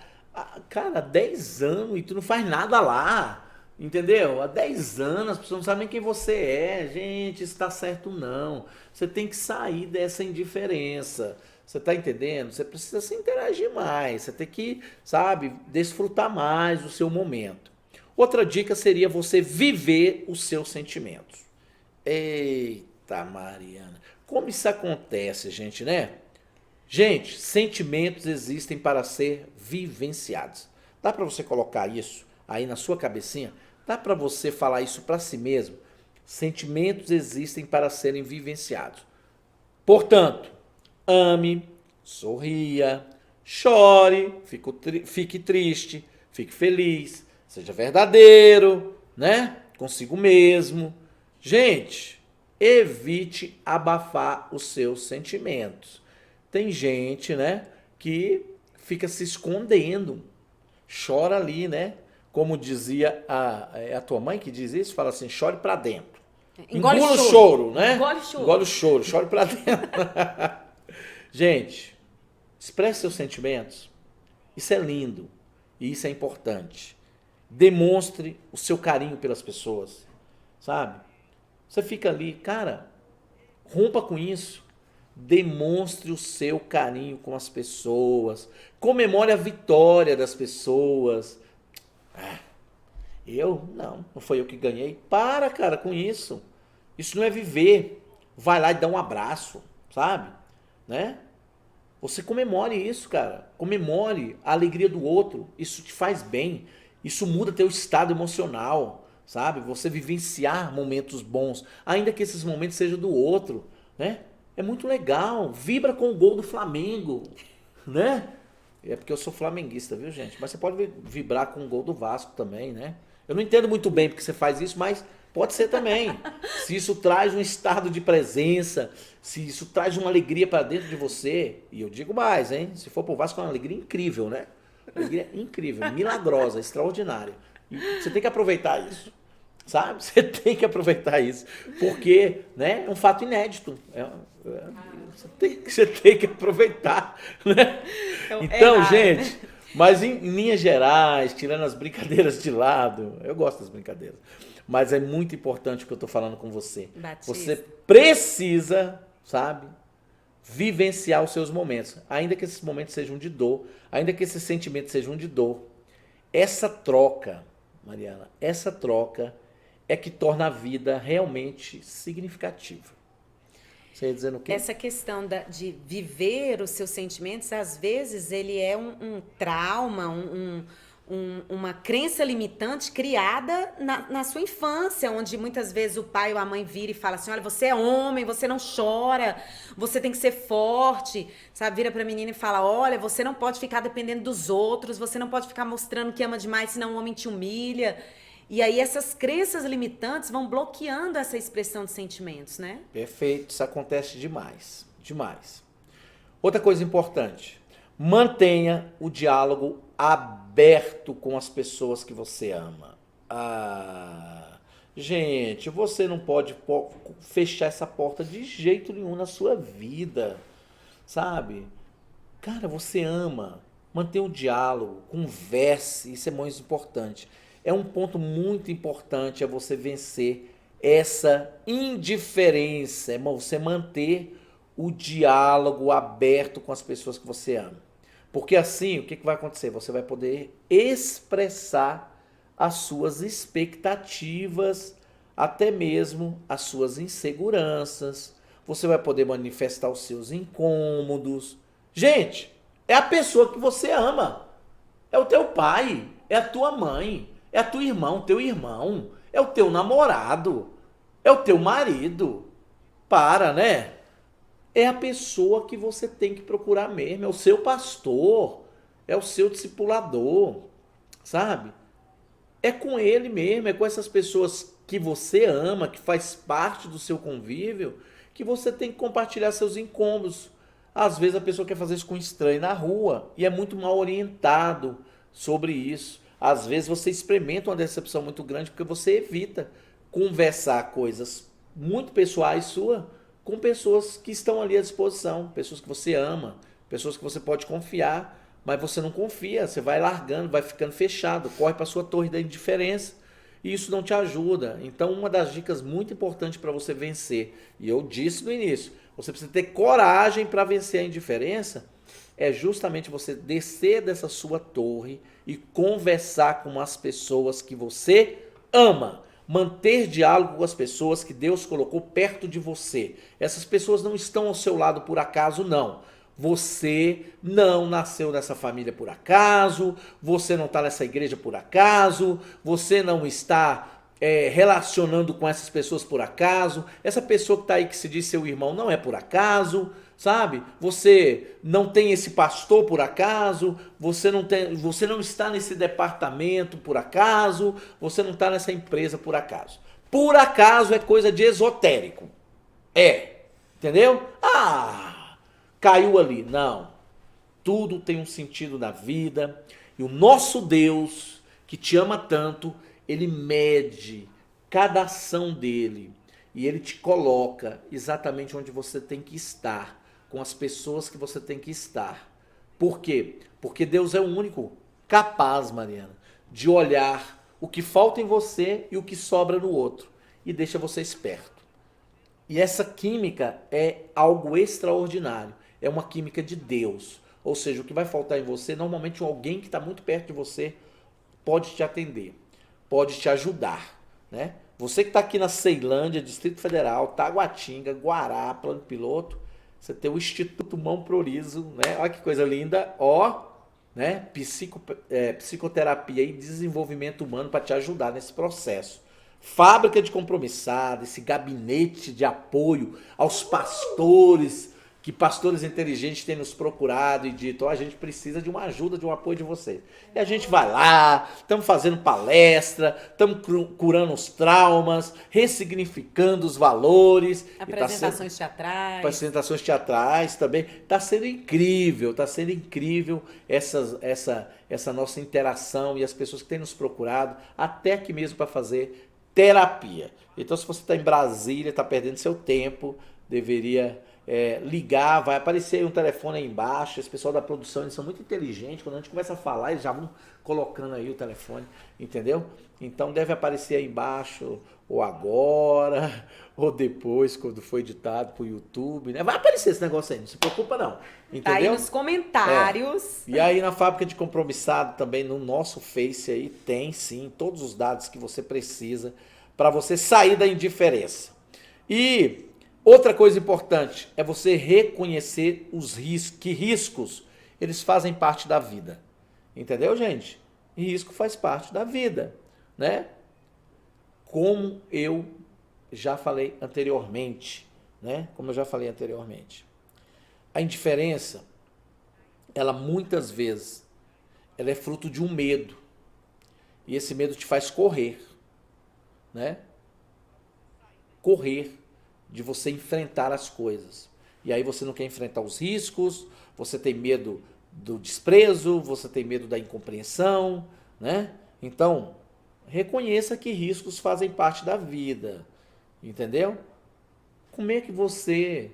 cara, há 10 anos e tu não faz nada lá. Entendeu? Há 10 anos as pessoas não sabem quem você é. Gente, isso tá certo não. Você tem que sair dessa indiferença. Você tá entendendo? Você precisa se interagir mais. Você tem que, sabe, desfrutar mais do seu momento. Outra dica seria você viver os seus sentimentos. Eita, Mariana. Como isso acontece, gente, né? Gente, sentimentos existem para ser vivenciados. Dá para você colocar isso aí na sua cabecinha? Dá para você falar isso para si mesmo? Sentimentos existem para serem vivenciados. Portanto, ame, sorria, chore, fique triste, fique feliz, seja verdadeiro, né? Consigo mesmo. Gente, evite abafar os seus sentimentos. Tem gente, né, que fica se escondendo, chora ali, né? Como dizia a tua mãe que diz isso, fala assim, chore pra dentro. Engole Engula o choro. choro, né? Engole choro. Engole o choro, chore pra dentro. Gente, expresse seus sentimentos. Isso é lindo e isso é importante. Demonstre o seu carinho pelas pessoas, sabe? Você fica ali, cara, rompa com isso. Demonstre o seu carinho com as pessoas. Comemore a vitória das pessoas. Eu? Não foi eu que ganhei. Para, cara, com isso. Isso não é viver. Vai lá e dá um abraço, sabe? Né? Você comemore isso, cara. Comemore a alegria do outro. Isso te faz bem. Isso muda teu estado emocional, sabe? Você vivenciar momentos bons, ainda que esses momentos sejam do outro, né? É muito legal. Vibra com o gol do Flamengo, né? É porque eu sou flamenguista, viu, gente? Mas você pode vibrar com o gol do Vasco também, né? Eu não entendo muito bem porque você faz isso, mas pode ser também. Se isso traz um estado de presença, se isso traz uma alegria para dentro de você, e eu digo mais, hein? Se for pro Vasco, é uma alegria incrível, né? Alegria incrível, milagrosa, extraordinária. E você tem que aproveitar isso, sabe? Você tem que aproveitar isso, porque, né, é um fato inédito. Você tem que aproveitar, né? Então, gente, mas em linhas gerais, tirando as brincadeiras de lado, eu gosto das brincadeiras, mas é muito importante o que eu estou falando com você. Batista. Você precisa, sabe, vivenciar os seus momentos, ainda que esses momentos sejam de dor, ainda que esses sentimentos sejam de dor. Essa troca, Mariana, essa troca é que torna a vida realmente significativa. Você ia dizendo o quê? Essa questão de viver os seus sentimentos, às vezes, ele é um trauma, uma crença limitante criada na sua infância, onde muitas vezes o pai ou a mãe vira e fala assim, olha, você é homem, você não chora, você tem que ser forte, sabe? Vira pra menina e fala, olha, você não pode ficar dependendo dos outros, você não pode ficar mostrando que ama demais, senão o homem te humilha. E aí essas crenças limitantes vão bloqueando essa expressão de sentimentos, né? Perfeito, isso acontece demais, demais. Outra coisa importante, mantenha o diálogo aberto com as pessoas que você ama. Gente, você não pode fechar essa porta de jeito nenhum na sua vida, sabe? Cara, você ama, mantenha o diálogo, converse, isso é muito importante. É um ponto muito importante é você vencer essa indiferença, é você manter o diálogo aberto com as pessoas que você ama. Porque assim, o que vai acontecer? Você vai poder expressar as suas expectativas, até mesmo as suas inseguranças. Você vai poder manifestar os seus incômodos. Gente, é a pessoa que você ama. É o teu pai, é a tua mãe, é a tua irmã, teu irmão, é o teu namorado, é o teu marido. Para, né? É a pessoa que você tem que procurar mesmo, é o seu pastor, é o seu discipulador, sabe? É com ele mesmo, é com essas pessoas que você ama, que faz parte do seu convívio, que você tem que compartilhar seus incômodos. Às vezes a pessoa quer fazer isso com um estranho na rua e é muito mal orientado sobre isso. Às vezes você experimenta uma decepção muito grande porque você evita conversar coisas muito pessoais suas com pessoas que estão ali à disposição, pessoas que você ama, pessoas que você pode confiar, mas você não confia, você vai largando, vai ficando fechado, corre para sua torre da indiferença e isso não te ajuda. Então uma das dicas muito importantes para você vencer, e eu disse no início, você precisa ter coragem para vencer a indiferença, é justamente você descer dessa sua torre e conversar com as pessoas que você ama. Manter diálogo com as pessoas que Deus colocou perto de você. Essas pessoas não estão ao seu lado por acaso, não. Você não nasceu nessa família por acaso, você não está nessa igreja por acaso, você não está relacionando com essas pessoas por acaso, essa pessoa que está aí que se diz seu irmão não é por acaso, sabe? Você não tem esse pastor por acaso, você não está nesse departamento por acaso, você não está nessa empresa por acaso. Por acaso é coisa de esotérico. Entendeu? Caiu ali. Não. Tudo tem um sentido na vida e o nosso Deus, que te ama tanto, ele mede cada ação dele e ele te coloca exatamente onde você tem que estar, com as pessoas que você tem que estar. Por quê? Porque Deus é o único capaz, Mariana, de olhar o que falta em você e o que sobra no outro e deixa você esperto. E essa química é algo extraordinário, é uma química de Deus. Ou seja, o que vai faltar em você, normalmente alguém que está muito perto de você pode te atender, pode te ajudar, né? Você que está aqui na Ceilândia, Distrito Federal, Taguatinga, Guará, Plano Piloto, você tem o Instituto Mão Prorizo, né? Olha que coisa linda, né? Psicoterapia e desenvolvimento humano para te ajudar nesse processo. Fábrica de Compromissado, esse gabinete de apoio aos pastores, que pastores inteligentes têm nos procurado e dito, a gente precisa de uma ajuda, de um apoio de vocês. E a gente vai lá, estamos fazendo palestra, estamos curando os traumas, ressignificando os valores. Apresentações teatrais. Apresentações teatrais também. Está sendo incrível essa nossa interação e as pessoas que têm nos procurado, até aqui mesmo para fazer terapia. Então, se você está em Brasília, está perdendo seu tempo, deveria ligar, vai aparecer aí um telefone aí embaixo. Esse pessoal da produção, eles são muito inteligentes, quando a gente começa a falar, eles já vão colocando aí o telefone, entendeu? Então deve aparecer aí embaixo, ou agora, ou depois, quando for editado pro YouTube, né? Vai aparecer esse negócio aí, não se preocupa não, entendeu? Tá aí nos comentários. E aí na Fábrica de Compromissado também, no nosso Face aí, tem sim todos os dados que você precisa para você sair da indiferença. E outra coisa importante é você reconhecer os riscos, eles fazem parte da vida. Entendeu, gente? E risco faz parte da vida, né? Como eu já falei anteriormente, né? A indiferença, ela muitas vezes, ela é fruto de um medo. E esse medo te faz correr, né? Correr de você enfrentar as coisas. E aí você não quer enfrentar os riscos, você tem medo do desprezo, você tem medo da incompreensão, né? Então, reconheça que riscos fazem parte da vida, entendeu? Como é que você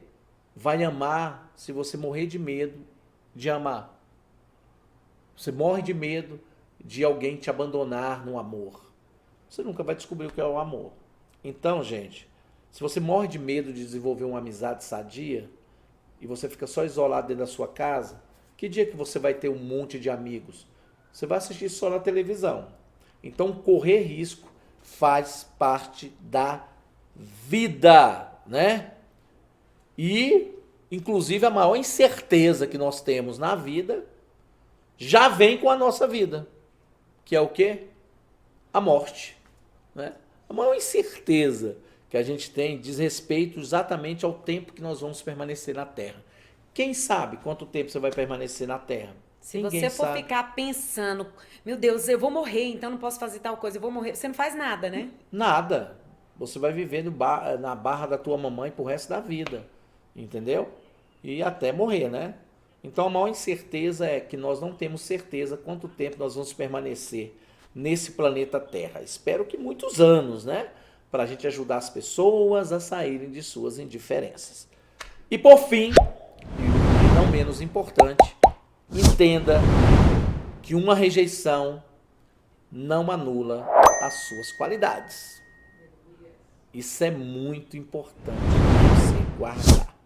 vai amar se você morrer de medo de amar? Você morre de medo de alguém te abandonar no amor. Você nunca vai descobrir o que é o amor. Então, gente, se você morre de medo de desenvolver uma amizade sadia e você fica só isolado dentro da sua casa, que dia que você vai ter um monte de amigos? Você vai assistir só na televisão. Então, correr risco faz parte da vida, né? E, inclusive, a maior incerteza que nós temos na vida já vem com a nossa vida, que é o quê? A morte, né? A maior incerteza que a gente tem diz respeito exatamente ao tempo que nós vamos permanecer na Terra. Quem sabe quanto tempo você vai permanecer na Terra? Se Ninguém você for sabe. ficar pensando, meu Deus, eu vou morrer, então não posso fazer tal coisa, eu vou morrer. Você não faz nada, né? Nada. Você vai viver na barra da tua mamãe pro resto da vida, entendeu? E até morrer, né? Então a maior incerteza é que nós não temos certeza quanto tempo nós vamos permanecer nesse planeta Terra. Espero que muitos anos, né? Para a gente ajudar as pessoas a saírem de suas indiferenças. E por fim, e não menos importante, entenda que uma rejeição não anula as suas qualidades. Isso é muito importante você guardar.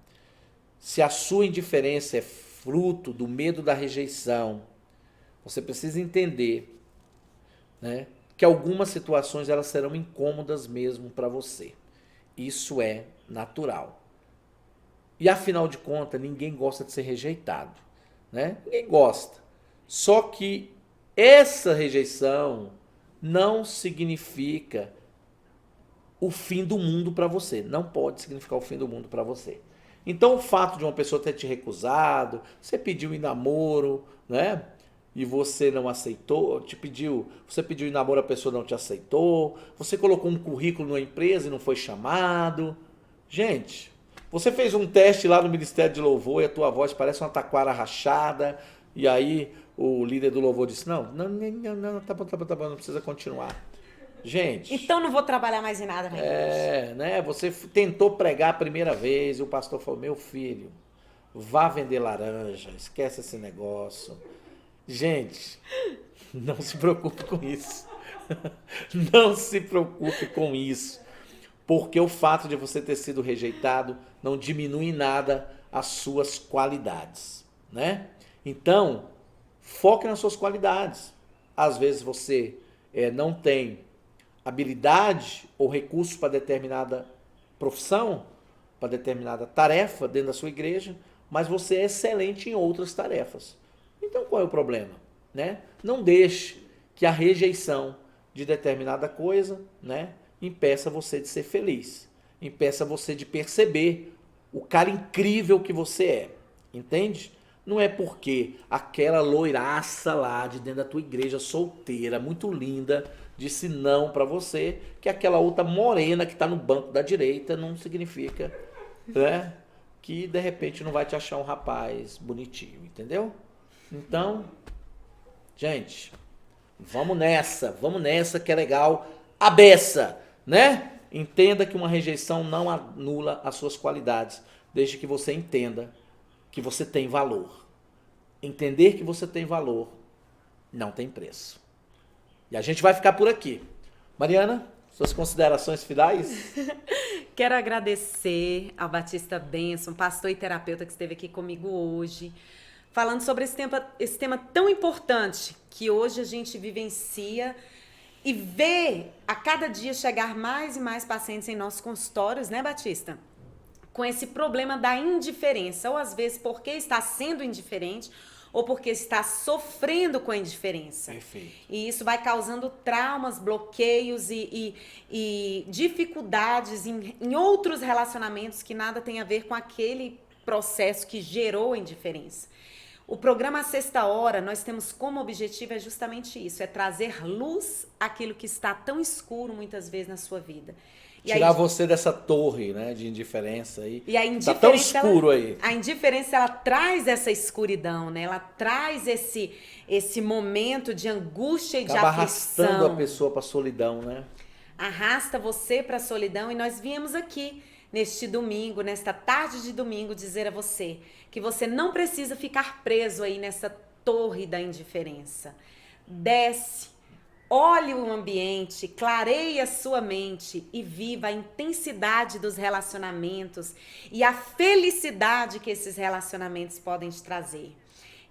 Se a sua indiferença é fruto do medo da rejeição, você precisa entender, né, que algumas situações elas serão incômodas mesmo para você. Isso é natural. E afinal de contas, ninguém gosta de ser rejeitado, né? Ninguém gosta. Só que essa rejeição não significa o fim do mundo para você. Não pode significar o fim do mundo para você. Então o fato de uma pessoa ter te recusado, você pediu em namoro, né? E você não aceitou, você pediu em namoro, a pessoa não te aceitou, você colocou um currículo numa empresa e não foi chamado. Gente, você fez um teste lá no Ministério de Louvor e a tua voz parece uma taquara rachada, e aí o líder do louvor disse, não, tá bom, não precisa continuar. Gente... Então não vou trabalhar mais em nada na igreja. né? Você tentou pregar a primeira vez e o pastor falou, meu filho, vá vender laranja, esquece esse negócio. Gente, não se preocupe com isso. Não se preocupe com isso. Porque o fato de você ter sido rejeitado não diminui em nada as suas qualidades, né? Então, foque nas suas qualidades. Às vezes você não tem habilidade ou recurso para determinada profissão, para determinada tarefa dentro da sua igreja, mas você é excelente em outras tarefas. Então qual é o problema, né? Não deixe que a rejeição de determinada coisa, né, impeça você de ser feliz. Impeça você de perceber o cara incrível que você é. Entende? Não é porque aquela loiraça lá de dentro da tua igreja, solteira, muito linda, disse não pra você, que aquela outra morena que tá no banco da direita não significa, né, que de repente não vai te achar um rapaz bonitinho, entendeu? Então, gente, vamos nessa que é legal, a beça, né? Entenda que uma rejeição não anula as suas qualidades, desde que você entenda que você tem valor. Entender que você tem valor não tem preço. E a gente vai ficar por aqui. Mariana, suas considerações finais? Quero agradecer ao Batista Benson, pastor e terapeuta que esteve aqui comigo hoje, falando sobre esse tema tão importante que hoje a gente vivencia e vê a cada dia chegar mais e mais pacientes em nossos consultórios, né, Batista? Com esse problema da indiferença, ou às vezes porque está sendo indiferente, ou porque está sofrendo com a indiferença. Perfeito. E isso vai causando traumas, bloqueios e dificuldades em outros relacionamentos que nada tem a ver com aquele processo que gerou a indiferença. O programa A Sexta Hora, nós temos como objetivo é justamente isso, é trazer luz àquilo que está tão escuro muitas vezes na sua vida. Tirar você dessa torre, né, de indiferença aí. E a indiferença, tá tão escuro aí. A indiferença, ela traz essa escuridão, né? Ela traz esse momento de angústia e de aflição. Arrastando a pessoa para a solidão, né? Arrasta você para a solidão e nós viemos aqui neste domingo, nesta tarde de domingo, dizer a você que você não precisa ficar preso aí nessa torre da indiferença. Desce. Olhe o ambiente, clareie a sua mente e viva a intensidade dos relacionamentos e a felicidade que esses relacionamentos podem te trazer.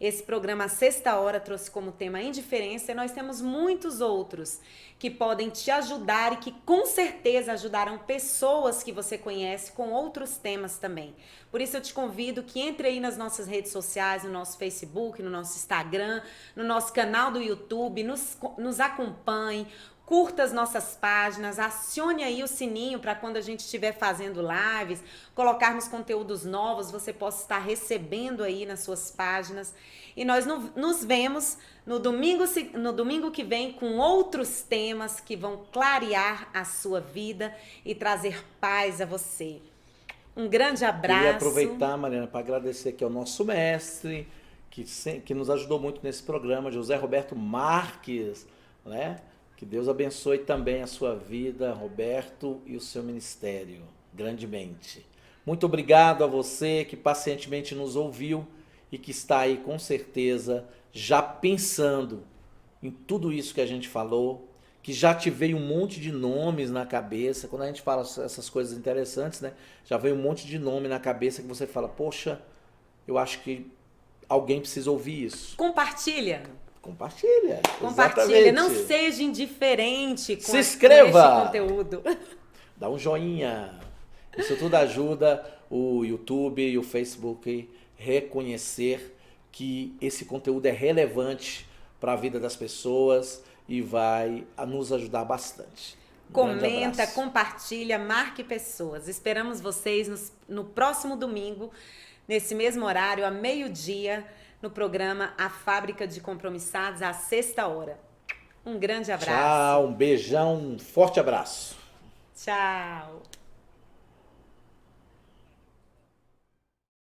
Esse programa A Sexta Hora trouxe como tema a indiferença e nós temos muitos outros que podem te ajudar e que com certeza ajudarão pessoas que você conhece com outros temas também. Por isso eu te convido que entre aí nas nossas redes sociais, no nosso Facebook, no nosso Instagram, no nosso canal do YouTube, nos acompanhe, curta as nossas páginas, acione aí o sininho para quando a gente estiver fazendo lives, colocarmos conteúdos novos, você possa estar recebendo aí nas suas páginas. E nós nos vemos no domingo que vem com outros temas que vão clarear a sua vida e trazer paz a você. Um grande abraço. Queria aproveitar, Mariana, para agradecer aqui ao nosso mestre, que nos ajudou muito nesse programa, José Roberto Marques, né? Que Deus abençoe também a sua vida, Roberto, e o seu ministério, grandemente. Muito obrigado a você que pacientemente nos ouviu e que está aí com certeza já pensando em tudo isso que a gente falou, que já te veio um monte de nomes na cabeça. Quando a gente fala essas coisas interessantes, né? Já veio um monte de nome na cabeça que você fala, poxa, eu acho que alguém precisa ouvir isso. Compartilha. Compartilha. Compartilha, não seja indiferente com Se inscreva. Com este conteúdo. Dá um joinha. Isso tudo ajuda o YouTube e o Facebook reconhecer que esse conteúdo é relevante para a vida das pessoas e vai nos ajudar bastante. Comenta, compartilha, marque pessoas. Esperamos vocês no próximo domingo, nesse mesmo horário, a meio-dia, no programa A Fábrica de Compromissados, à Sexta Hora. Um grande abraço. Tchau, um beijão, um forte abraço. Tchau.